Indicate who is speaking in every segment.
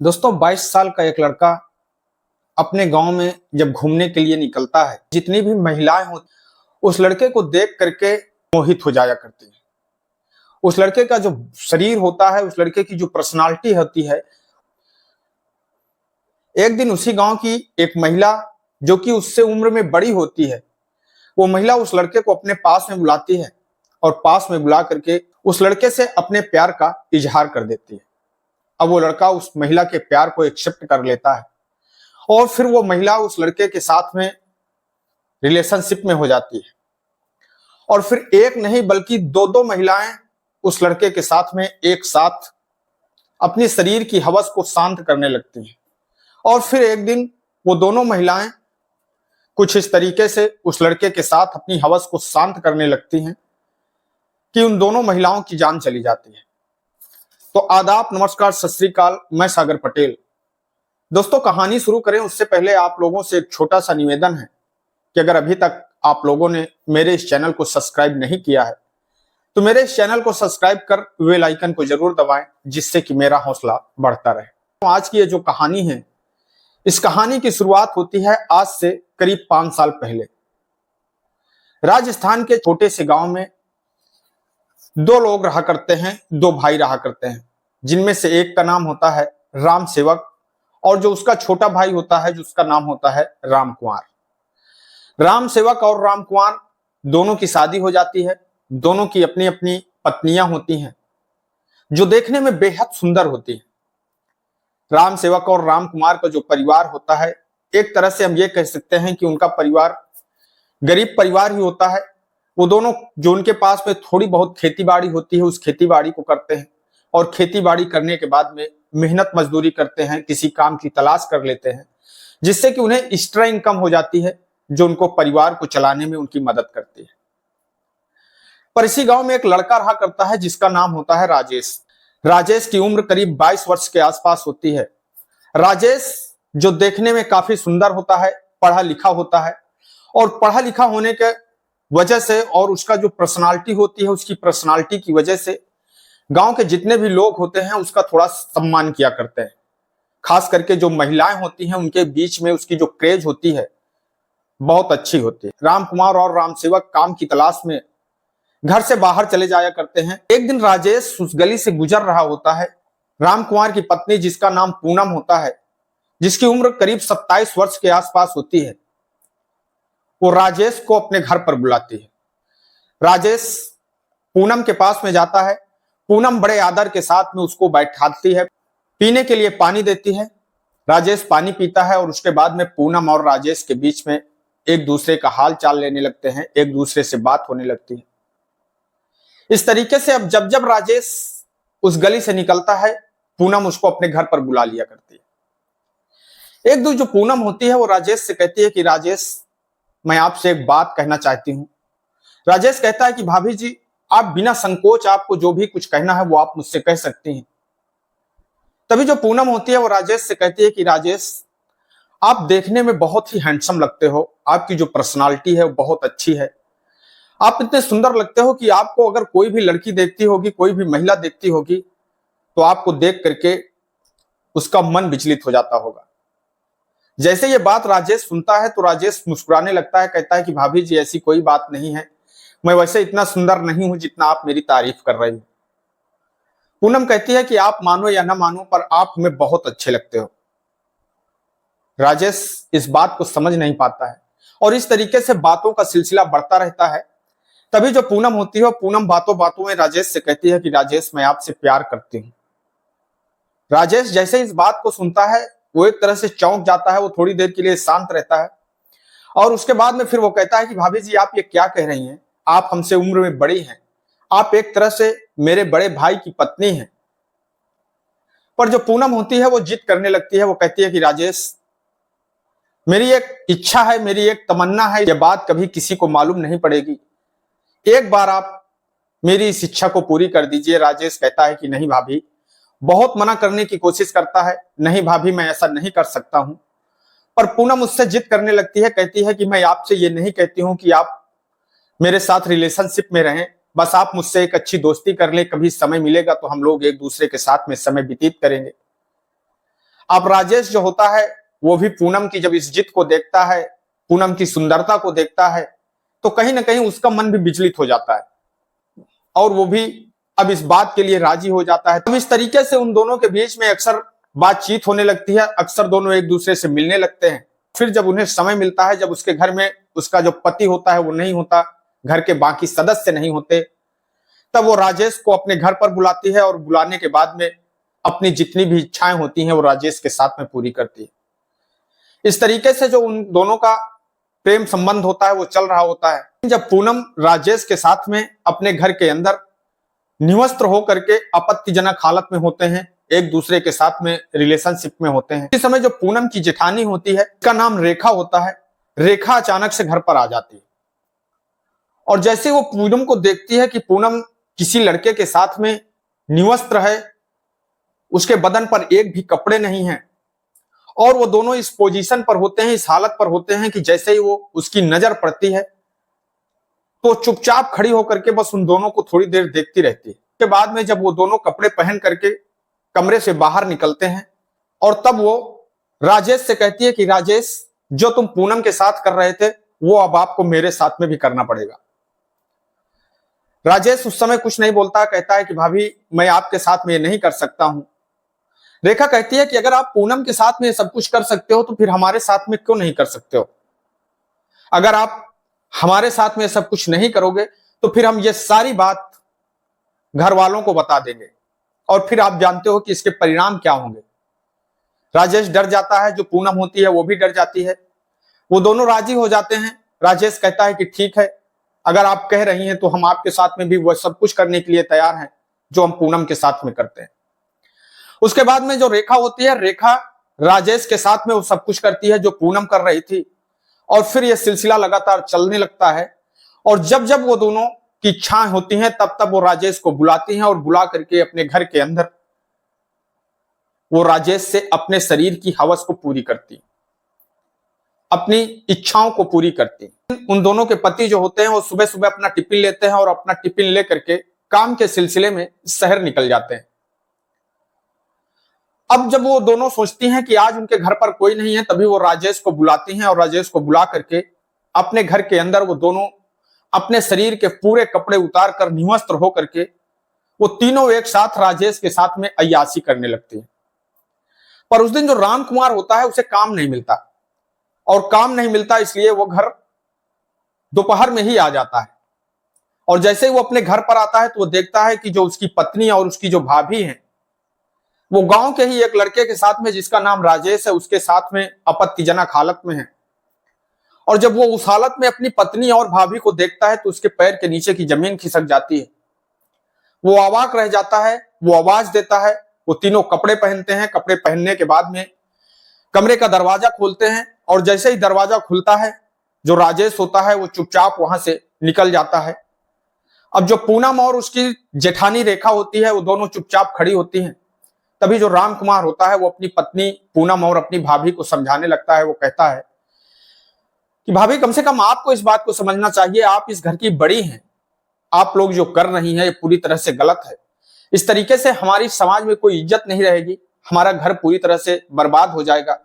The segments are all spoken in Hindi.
Speaker 1: दोस्तों 22 साल का एक लड़का अपने गांव में जब घूमने के लिए निकलता है, जितनी भी महिलाएं हो उस लड़के को देख करके मोहित हो जाया करती हैं। उस लड़के का जो शरीर होता है, उस लड़के की जो पर्सनालिटी होती है। एक दिन उसी गांव की एक महिला जो कि उससे उम्र में बड़ी होती है, वो महिला उस लड़के को अपने पास में बुलाती है और पास में बुला करके उस लड़के से अपने प्यार का इजहार कर देती है। अब वो लड़का उस महिला के प्यार को एक्सेप्ट कर लेता है और फिर वो महिला उस लड़के के साथ में रिलेशनशिप में हो जाती है। और फिर एक नहीं बल्कि दो दो महिलाएं उस लड़के के साथ में एक साथ अपनी शरीर की हवस को शांत करने लगती हैं। और फिर एक दिन वो दोनों महिलाएं कुछ इस तरीके से उस लड़के के साथ अपनी हवस को शांत करने लगती हैं कि उन दोनों महिलाओं की जान चली जाती है। तो आदाब, नमस्कार, सत श्री अकाल, मैं सागर पटेल। दोस्तों, कहानी शुरू करें उससे पहले आप लोगों से एक छोटा सा निवेदन है कि अगर अभी तक आप लोगों ने मेरे इस चैनल को सब्सक्राइब नहीं किया है तो मेरे इस चैनल को सब्सक्राइब कर बेल आइकन को जरूर दबाएं, जिससे कि मेरा हौसला बढ़ता रहे। तो आज की ये जो कहानी है, इस कहानी की शुरुआत होती है आज से करीब 5 साल पहले। राजस्थान के छोटे से गांव में दो लोग रहा करते हैं, दो भाई रहा करते हैं, जिनमें से एक का नाम होता है राम सेवक और जो उसका छोटा भाई होता है जिसका नाम होता है राम कुंवर। राम सेवक और राम कुंवर दोनों की शादी हो जाती है। दोनों की अपनी अपनी पत्नियां होती हैं जो देखने में बेहद सुंदर होती हैं। राम सेवक और राम कुंवर का जो परिवार होता है, एक तरह से हम ये कह सकते हैं कि उनका परिवार गरीब परिवार ही होता है। वो दोनों जो उनके पास में थोड़ी बहुत खेती बाड़ी होती है, उस खेती बाड़ी को करते हैं और खेती बाड़ी करने के बाद में मेहनत मजदूरी करते हैं, किसी काम की तलाश कर लेते हैं, जिससे कि उन्हें एक्स्ट्रा इनकम हो जाती है जो उनको परिवार को चलाने में उनकी मदद करती है। पर इसी गांव में एक लड़का रहा करता है जिसका नाम होता है राजेश। राजेश की उम्र करीब 22 वर्ष के आसपास होती है। राजेश जो देखने में काफी सुंदर होता है, पढ़ा लिखा होता है और पढ़ा लिखा होने के वजह से और उसका जो पर्सनालिटी होती है, उसकी पर्सनालिटी की वजह से गांव के जितने भी लोग होते हैं उसका थोड़ा सम्मान किया करते हैं। खास करके जो महिलाएं होती हैं उनके बीच में उसकी जो क्रेज होती है बहुत अच्छी होती है। राम कुंवर और राम सेवक काम की तलाश में घर से बाहर चले जाया करते हैं। एक दिन राजेश उस गली से गुजर रहा होता है। राम कुंवर की पत्नी जिसका नाम पूनम होता है, जिसकी उम्र करीब 27 वर्ष के आसपास होती है, वो राजेश को अपने घर पर बुलाती है। राजेश पूनम के पास में जाता है। पूनम बड़े आदर के साथ में उसको बैठाती है, पीने के लिए पानी देती है। राजेश पानी पीता है और उसके बाद में पूनम और राजेश के बीच में एक दूसरे का हाल चाल लेने लगते हैं, एक दूसरे से बात होने लगती है। इस तरीके से अब जब जब राजेश उस गली से निकलता है, पूनम उसको अपने घर पर बुला लिया करती है। एक दो जो पूनम होती है वो राजेश से कहती है कि राजेश, मैं आपसे एक बात कहना चाहती हूं। राजेश कहता है कि भाभी जी, आप बिना संकोच आपको जो भी कुछ कहना है वो आप मुझसे कह सकती हैं। तभी जो पूनम होती है वो राजेश से कहती है कि राजेश, आप देखने में बहुत ही हैंडसम लगते हो, आपकी जो पर्सनालिटी है वो बहुत अच्छी है, आप इतने सुंदर लगते हो कि आपको अगर कोई भी लड़की देखती होगी, कोई भी महिला देखती होगी तो आपको देख करके उसका मन विचलित हो जाता होगा। जैसे ये बात राजेश सुनता है तो राजेश मुस्कुराने लगता है, कहता है कि भाभी जी ऐसी कोई बात नहीं है, मैं वैसे इतना सुंदर नहीं हूं जितना आप मेरी तारीफ कर रही हो। पूनम कहती है कि आप मानो या ना मानो पर आप हमें बहुत अच्छे लगते हो। राजेश इस बात को समझ नहीं पाता है और इस तरीके से बातों का सिलसिला बढ़ता रहता है। तभी जो पूनम होती है, पूनम बातों बातों में राजेश से कहती है कि राजेश, मैं आपसे प्यार करती हूँ। राजेश जैसे इस बात को सुनता है वो एक तरह से चौंक जाता है, वो थोड़ी देर के लिए शांत रहता है और उसके बाद में फिर वो कहता है कि भाभी जी, आप ये क्या कह रही हैं, आप हमसे उम्र में बड़ी हैं, आप एक तरह से मेरे बड़े भाई की पत्नी हैं। पर जो पूनम होती है वो जिद करने लगती है, वो कहती है कि राजेश, मेरी एक इच्छा है, मेरी एक तमन्ना है, ये बात कभी किसी को मालूम नहीं पड़ेगी, एक बार आप मेरी इस इच्छा को पूरी कर दीजिए। राजेश कहता है कि नहीं भाभी, बहुत मना करने की कोशिश करता है, नहीं भाभी मैं ऐसा नहीं कर सकता हूं। पर पूनम उससे जिद करने लगती है, कहती है कि मैं आपसे ये नहीं कहती हूं कि आप मेरे साथ रिलेशनशिप में रहें, बस आप मुझसे एक अच्छी दोस्ती कर ले, कभी समय मिलेगा तो हम लोग एक दूसरे के साथ में समय व्यतीत करेंगे। अब राजेश जो होता है वो भी पूनम की जब इस जिद को देखता है, पूनम की सुंदरता को देखता है, तो कहीं ना कहीं उसका मन भी विचलित हो जाता है और वो भी अब इस बात के लिए राजी हो जाता है। तो इस तरीके से उन दोनों के बीच में अक्सर बातचीत होने लगती है, अक्सर दोनों एक दूसरे से मिलने लगते हैं। फिर जब उन्हें समय मिलता है, जब उसके घर में उसका जो पति होता है वो नहीं होता, घर के बाकी सदस्य नहीं होते, तब वो राजेश को अपने घर पर बुलाती है और बुलाने के बाद में अपनी जितनी भी इच्छाएं होती हैं वो राजेश के साथ में पूरी करती है। इस तरीके से जो उन दोनों का प्रेम संबंध होता है वो चल रहा होता है। जब पूनम राजेश के साथ में अपने घर के अंदर निवस्त्र होकर के आपत्तिजनक हालत में होते हैं, एक दूसरे के साथ में रिलेशनशिप में होते हैं, इस समय जो पूनम की जेठानी होती है, इसका नाम रेखा होता है, रेखा अचानक से घर पर आ जाती है और जैसे वो पूनम को देखती है कि पूनम किसी लड़के के साथ में निवस्त्र है, उसके बदन पर एक भी कपड़े नहीं हैं और वो दोनों इस पोजीशन पर होते हैं, इस हालत पर होते हैं कि जैसे ही वो उसकी नजर पड़ती है तो चुपचाप खड़ी होकर के बस उन दोनों को थोड़ी देर देखती रहती है। के बाद में जब वो दोनों कपड़े पहन करके कमरे से बाहर निकलते हैं और तब वो राजेश से कहती है कि राजेश, जो तुम पूनम के साथ कर रहे थे वो अब आपको मेरे साथ में भी करना पड़ेगा। राजेश उस समय कुछ नहीं बोलता, कहता है कि भाभी मैं आपके साथ में ये नहीं कर सकता हूं। रेखा कहती है कि अगर आप पूनम के साथ में ये सब कुछ कर सकते हो तो फिर हमारे साथ में क्यों नहीं कर सकते हो? अगर आप हमारे साथ में सब कुछ नहीं करोगे तो फिर हम ये सारी बात घर वालों को बता देंगे और फिर आप जानते हो कि इसके परिणाम क्या होंगे। राजेश डर जाता है, जो पूनम होती है वो भी डर जाती है, वो दोनों राजी हो जाते हैं। राजेश कहता है कि ठीक है, अगर आप कह रही हैं तो हम आपके साथ में भी वह सब कुछ करने के लिए तैयार हैं जो हम पूनम के साथ में करते हैं। उसके बाद में जो रेखा होती है, रेखा राजेश के साथ में वो सब कुछ करती है जो पूनम कर रही थी और फिर यह सिलसिला लगातार चलने लगता है और जब जब वो दोनों की इच्छाएं होती हैं तब तब वो राजेश को बुलाती हैं और बुला करके अपने घर के अंदर वो राजेश से अपने शरीर की हवस को पूरी करती, अपनी इच्छाओं को पूरी करती। उन दोनों के पति जो होते हैं वो सुबह सुबह अपना टिफिन लेते हैं और अपना टिफिन लेकर के काम के सिलसिले में शहर निकल जाते हैं। अब जब वो दोनों सोचती हैं कि आज उनके घर पर कोई नहीं है, तभी वो राजेश को बुलाती हैं और राजेश को बुला करके अपने घर के अंदर वो दोनों अपने शरीर के पूरे कपड़े उतार कर निवस्त्र होकर के वो तीनों एक साथ राजेश के साथ में अय्याशी करने लगती हैं। पर उस दिन जो राम कुमार होता है उसे काम नहीं मिलता और काम नहीं मिलता इसलिए वो घर दोपहर में ही आ जाता है और जैसे ही वो अपने घर पर आता है तो वो देखता है कि जो उसकी पत्नी और उसकी जो भाभी हैं वो गांव के ही एक लड़के के साथ में, जिसका नाम राजेश है, उसके साथ में आपत्तिजनक हालत में है। और जब वो उस हालत में अपनी पत्नी और भाभी को देखता है तो उसके पैर के नीचे की जमीन खिसक जाती है, वो अवाक रह जाता है, वो आवाज देता है। वो तीनों कपड़े पहनते हैं, कपड़े पहनने के बाद में कमरे का दरवाजा खोलते हैं और जैसे ही दरवाजा खुलता है जो राजेश होता है वो चुपचाप वहां से निकल जाता है। अब जो पूनम और उसकी जेठानी रेखा होती है वो दोनों चुपचाप खड़ी होती हैं। तभी जो राम कुमार होता है वो अपनी पत्नी पूनम और अपनी भाभी को समझाने लगता है। वो कहता है कि भाभी, कम से कम आपको इस बात को समझना चाहिए, आप इस घर की बड़ी हैं, आप लोग जो कर रही हैं ये पूरी तरह से गलत है। इस तरीके से हमारी समाज में कोई इज्जत नहीं रहेगी, हमारा घर पूरी तरह से बर्बाद हो जाएगा।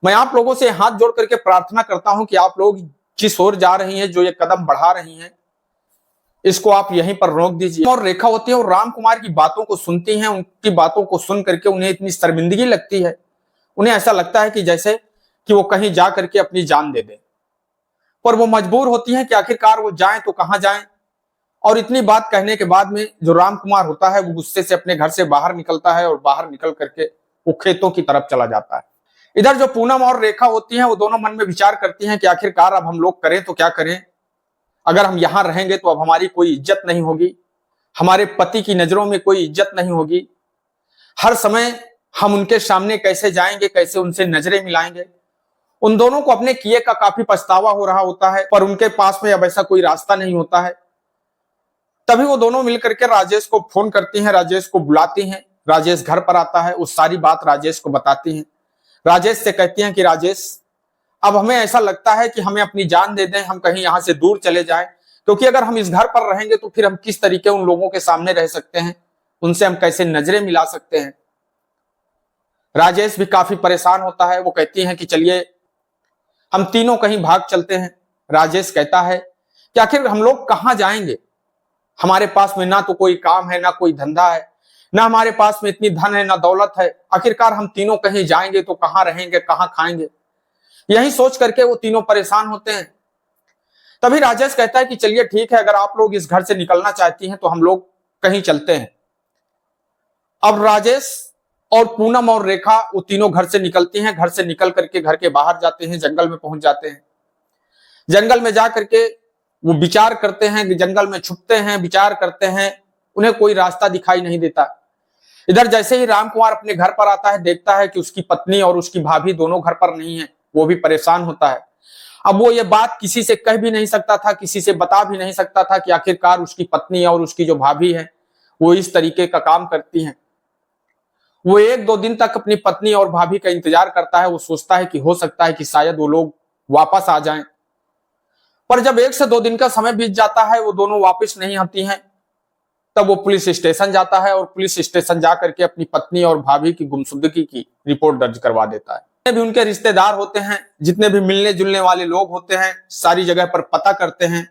Speaker 1: मैं आप लोगों से हाथ जोड़ करके प्रार्थना करता हूं कि आप लोग जिस ओर जा रही हैं, जो ये कदम बढ़ा रही हैं, इसको आप यहीं पर रोक दीजिए। और रेखा होती है और राम कुमार की बातों को सुनती हैं। उनकी बातों को सुन करके उन्हें इतनी शर्मिंदगी लगती है, उन्हें ऐसा लगता है कि जैसे कि वो कहीं जा करके अपनी जान दे दे, पर वो मजबूर होती हैं कि आखिरकार वो जाएं तो कहां जाएं। और इतनी बात कहने के बाद में जो राम कुमार होता है वो गुस्से से अपने घर से बाहर निकलता है और बाहर निकल करके वो खेतों की तरफ चला जाता है। इधर जो पूनम और रेखा होती हैं वो दोनों मन में विचार करती हैं कि आखिरकार अब हम लोग करें तो क्या करें, अगर हम यहां रहेंगे तो अब हमारी कोई इज्जत नहीं होगी, हमारे पति की नजरों में कोई इज्जत नहीं होगी, हर समय हम उनके सामने कैसे जाएंगे, कैसे उनसे नजरें मिलाएंगे। उन दोनों को अपने किए का काफी पछतावा हो रहा होता है, पर उनके पास में अब ऐसा कोई रास्ता नहीं होता है। तभी वो दोनों मिलकर के राजेश को फोन करती हैं, राजेश को बुलाती हैं। राजेश घर पर आता है, उस सारी बात राजेश को बताती हैं। राजेश से कहती हैं कि राजेश, अब हमें ऐसा लगता है कि हमें अपनी जान दे दें, हम कहीं यहां से दूर चले जाएं, क्योंकि अगर हम इस घर पर रहेंगे तो फिर हम किस तरीके उन लोगों के सामने रह सकते हैं, उनसे हम कैसे नजरें मिला सकते हैं। राजेश भी काफी परेशान होता है। वो कहती हैं कि चलिए हम तीनों कहीं भाग चलते हैं। राजेश कहता है कि आखिर हम लोग कहां जाएंगे, हमारे पास में ना तो कोई काम है, ना कोई धंधा है, ना हमारे पास में इतनी धन है, ना दौलत है। आखिरकार हम तीनों कहीं जाएंगे तो कहां रहेंगे, कहां खाएंगे, यही सोच करके वो तीनों परेशान होते हैं। तभी राजेश कहता है कि चलिए ठीक है, अगर आप लोग इस घर से निकलना चाहती हैं तो हम लोग कहीं चलते हैं। अब राजेश और पूनम और रेखा वो तीनों घर से निकलती हैं। घर से निकल करके घर के बाहर जाते हैं, जंगल में पहुंच जाते हैं। जंगल में जा करके वो विचार करते हैं, जंगल में छुपते हैं, विचार करते हैं, उन्हें कोई रास्ता दिखाई नहीं देता। इधर जैसे ही राम कुमार अपने घर पर आता है, देखता है कि उसकी पत्नी और उसकी भाभी दोनों घर पर नहीं है। वो भी परेशान होता है। अब वो ये बात किसी से कह भी नहीं सकता था, किसी से बता भी नहीं सकता था कि आखिरकार उसकी पत्नी और उसकी जो भाभी है वो इस तरीके का काम करती हैं। वो 1-2 दिन तक अपनी पत्नी और भाभी का इंतजार करता है। वो सोचता है कि हो सकता है कि शायद वो लोग वापस आ जाएं। पर जब 1 से 2 दिन का समय बीत जाता है, वो दोनों वापस नहीं आती हैं। तब वो पुलिस स्टेशन जाता है और पुलिस स्टेशन जाकर के अपनी पत्नी और भाभी की गुमशुदगी की रिपोर्ट दर्ज करवा देता है। जितने भी उनके रिश्तेदार होते हैं, जितने भी मिलने जुलने वाले लोग होते हैं, सारी जगह पर पता करते हैं।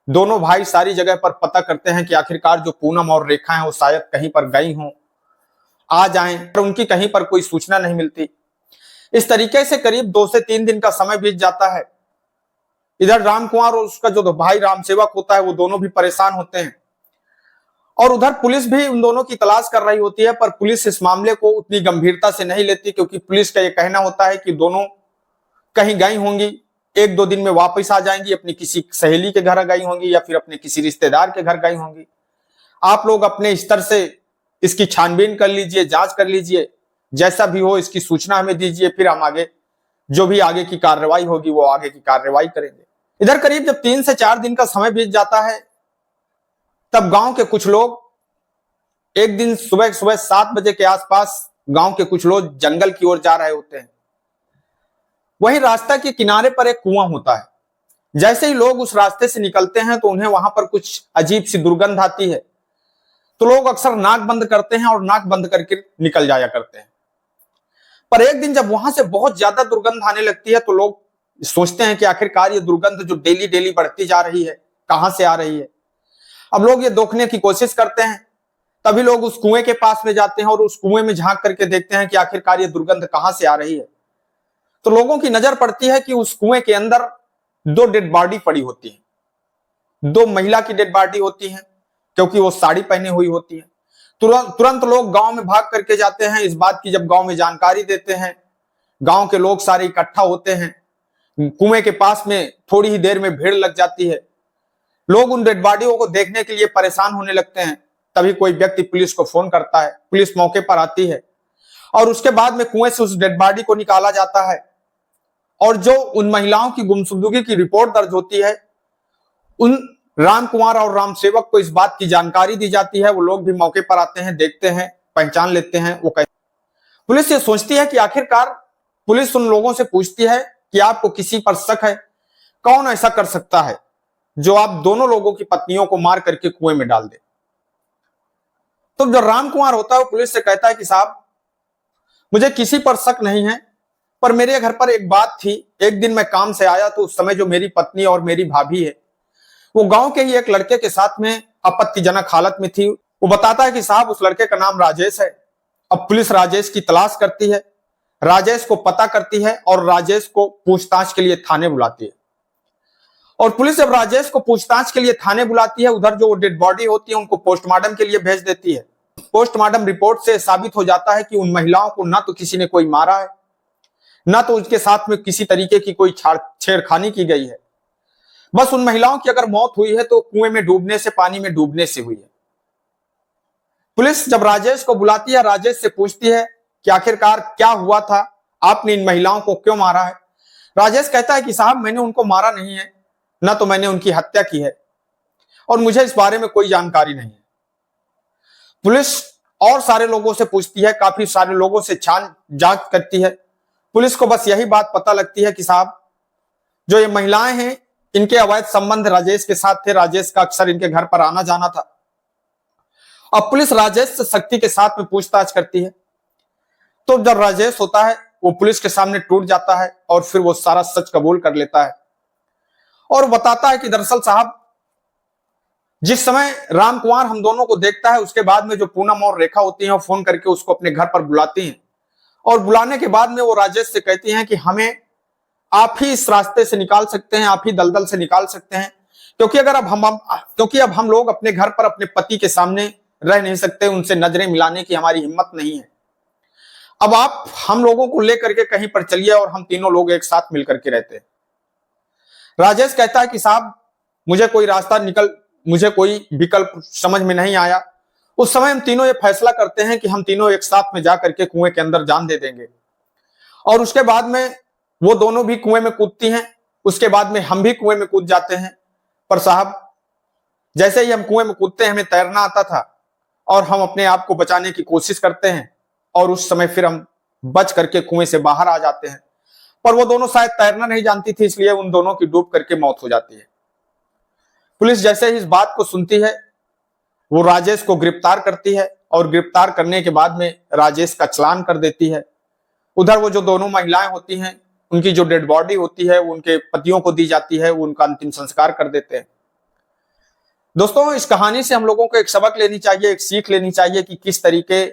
Speaker 1: दोनों भाई सारी जगह पर पता करते हैं कि आखिरकार जो पूनम और रेखा हैं वो शायद कहीं पर गई हों, आ जाएं, पर उनकी कहीं पर कोई सूचना नहीं मिलती। इस तरीके से करीब 2 से 3 दिन का समय बीत जाता है। इधर राम कुमार और उसका जो भाई राम सेवक होता है वो दोनों भी परेशान होते हैं और उधर पुलिस भी उन दोनों की तलाश कर रही होती है। पर पुलिस इस मामले को उतनी गंभीरता से नहीं लेती, क्योंकि पुलिस का यह कहना होता है कि दोनों कहीं गई होंगी, 1-2 दिन में वापस आ जाएंगी, अपनी किसी सहेली के घर गई होंगी या फिर अपने किसी रिश्तेदार के घर गई होंगी। आप लोग अपने स्तर से इसकी छानबीन कर लीजिए, जांच कर लीजिए, जैसा भी हो इसकी सूचना हमें दीजिए, फिर हम आगे जो भी आगे की कार्रवाई होगी वो आगे की कार्रवाई करेंगे। इधर करीब जब 3 से 4 दिन का समय बीत जाता है, तब गांव के कुछ लोग एक दिन सुबह 7 बजे के आसपास गांव के कुछ लोग जंगल की ओर जा रहे होते हैं। वहीं रास्ता के किनारे पर एक कुआं होता है। जैसे ही लोग उस रास्ते से निकलते हैं तो उन्हें वहां पर कुछ अजीब सी दुर्गंध आती है। तो लोग अक्सर नाक बंद करते हैं और नाक बंद करके निकल जाया करते हैं। पर एक दिन जब वहां से बहुत ज्यादा दुर्गंध आने लगती है तो लोग सोचते हैं कि आखिरकार ये दुर्गंध जो डेली डेली बढ़ती जा रही है कहां से आ रही है। अब लोग ये देखने की कोशिश करते हैं। तभी लोग उस कुएं के पास में जाते हैं और उस कुएं में झांक करके देखते हैं कि आखिरकार ये दुर्गंध कहां से आ रही है। तो लोगों की नजर पड़ती है कि उस कुएं के अंदर 2 डेड बॉडी पड़ी होती है। 2 महिला की डेड बॉडी होती है, क्योंकि वो साड़ी पहने हुई होती है। तुरंत लोग गांव में भाग करके जाते हैं। इस बात की जब गांव में जानकारी देते हैं, गांव के लोग सारे इकट्ठा होते हैं। कुएं के पास में थोड़ी ही देर में भीड़ लग जाती है। लोग उन डेड बॉडियों को देखने के लिए परेशान होने लगते हैं। तभी कोई व्यक्ति पुलिस को फोन करता है। पुलिस मौके पर आती है और उसके बाद में कुएं से उस डेड बॉडी को निकाला जाता है। और जो उन महिलाओं की गुमशुदगी की रिपोर्ट दर्ज होती है, उन राम कुमार और राम सेवक को इस बात की जानकारी दी जाती है। वो लोग भी मौके पर आते हैं, देखते हैं, पहचान लेते हैं। वो पुलिस ये सोचती है कि आखिरकार पुलिस उन लोगों से पूछती है कि आपको किसी पर शक है, कौन ऐसा कर सकता है जो आप दोनों लोगों की पत्नियों को मार करके कुएं में डाल दे। तो जो राम कुमार होता है वो पुलिस से कहता है कि साहब मुझे किसी पर शक नहीं है, पर मेरे घर पर एक बात थी। एक दिन मैं काम से आया तो उस समय जो मेरी पत्नी और मेरी भाभी है वो गांव के ही एक लड़के के साथ में आपत्तिजनक हालत में थी। वो बताता है कि साहब उस लड़के का नाम राजेश है। अब पुलिस राजेश की तलाश करती है, राजेश को पता करती है और राजेश को पूछताछ के लिए थाने बुलाती है। और पुलिस जब राजेश को पूछताछ के लिए थाने बुलाती है, उधर जो डेड बॉडी होती है उनको पोस्टमार्टम के लिए भेज देती है। पोस्टमार्टम रिपोर्ट से साबित हो जाता है कि उन महिलाओं को ना तो किसी ने कोई मारा है, ना तो उनके साथ में किसी तरीके की कोई छेड़खानी की गई है। बस उन महिलाओं की अगर मौत हुई है तो कुएं में डूबने से, पानी में डूबने से हुई है। पुलिस जब राजेश को बुलाती है, राजेश से पूछती है कि आखिरकार क्या हुआ था, आपने इन महिलाओं को क्यों मारा है। राजेश कहता है कि साहब मैंने उनको मारा नहीं है, ना तो मैंने उनकी हत्या की है और मुझे इस बारे में कोई जानकारी नहीं है। पुलिस और सारे लोगों से पूछती है, काफी सारे लोगों से जांच करती है। पुलिस को बस यही बात पता लगती है कि साहब जो ये महिलाएं हैं इनके अवैध संबंध राजेश के साथ थे। राजेश का अक्सर इनके घर पर आना जाना था। अब पुलिस राजेश से सख्ती के साथ में पूछताछ करती है। तो जब राजेश होता है वो पुलिस के सामने टूट जाता है और फिर वो सारा सच कबूल कर लेता है और बताता है कि दरअसल साहब, जिस समय राम कुमार हम दोनों को देखता है उसके बाद में जो पूनम और रेखा होती हैं वो फोन करके उसको अपने घर पर बुलाती हैं और बुलाने के बाद में वो राजेश से कहती हैं कि हमें आप ही इस रास्ते से निकाल सकते हैं, आप ही दलदल से निकाल सकते हैं, क्योंकि अब हम लोग अपने घर पर अपने पति के सामने रह नहीं सकते, उनसे नजरें मिलाने की हमारी हिम्मत नहीं है। अब आप हम लोगों को लेकर के कहीं पर चलिए और हम तीनों लोग एक साथ मिलकर के रहते हैं। राजेश कहता है कि साहब मुझे कोई विकल्प समझ में नहीं आया। उस समय हम तीनों ये फैसला करते हैं कि हम तीनों एक साथ में जाकर के कुएं के अंदर जान दे देंगे और उसके बाद में वो दोनों भी कुएं में कूदती हैं, उसके बाद में हम भी कुएं में कूद जाते हैं। पर साहब, जैसे ही हम कुएं में कूदते हैं हमें तैरना आता था और हम अपने आप को बचाने की कोशिश करते हैं और उस समय फिर हम बच करके कुएं से बाहर आ जाते हैं। पर वो दोनों शायद तैरना नहीं जानती थी, इसलिए उन दोनों की डूब करके मौत हो जाती है। पुलिस जैसे ही इस बात को सुनती है वो राजेश को गिरफ्तार करती है और गिरफ्तार करने के बाद में राजेश का चालान कर देती है। उधर वो जो दोनों महिलाएं होती हैं उनकी जो डेड बॉडी होती है वो उनके पतियों को दी जाती है, वो उनका अंतिम संस्कार कर देते हैं। दोस्तों, इस कहानी से हम लोगों को एक सबक लेनी चाहिए, एक सीख लेनी चाहिए कि किस तरीके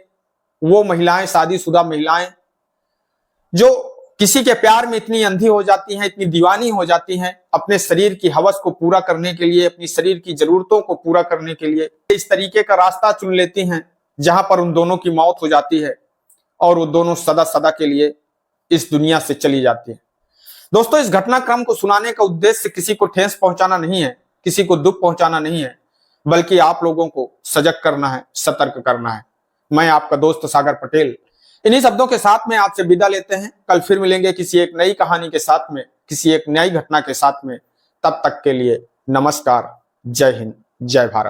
Speaker 1: वो महिलाएं, शादीशुदा महिलाएं जो किसी के प्यार में इतनी अंधी हो जाती हैं, इतनी दीवानी हो जाती हैं, अपने शरीर की हवस को पूरा करने के लिए, अपनी शरीर की जरूरतों को पूरा करने के लिए इस तरीके का रास्ता चुन लेती हैं जहां पर उन दोनों की मौत हो जाती है और वो दोनों सदा सदा के लिए इस दुनिया से चली जाती है। दोस्तों, इस घटनाक्रम को सुनाने का उद्देश्य किसी को ठेस पहुंचाना नहीं है, किसी को दुख पहुंचाना नहीं है, बल्कि आप लोगों को सजग करना है, सतर्क करना है। मैं आपका दोस्त सागर पटेल इन्हीं शब्दों के साथ में आपसे विदा लेते हैं। कल फिर मिलेंगे किसी एक नई कहानी के साथ में, किसी एक नई घटना के साथ में। तब तक के लिए नमस्कार, जय हिंद, जय भारत।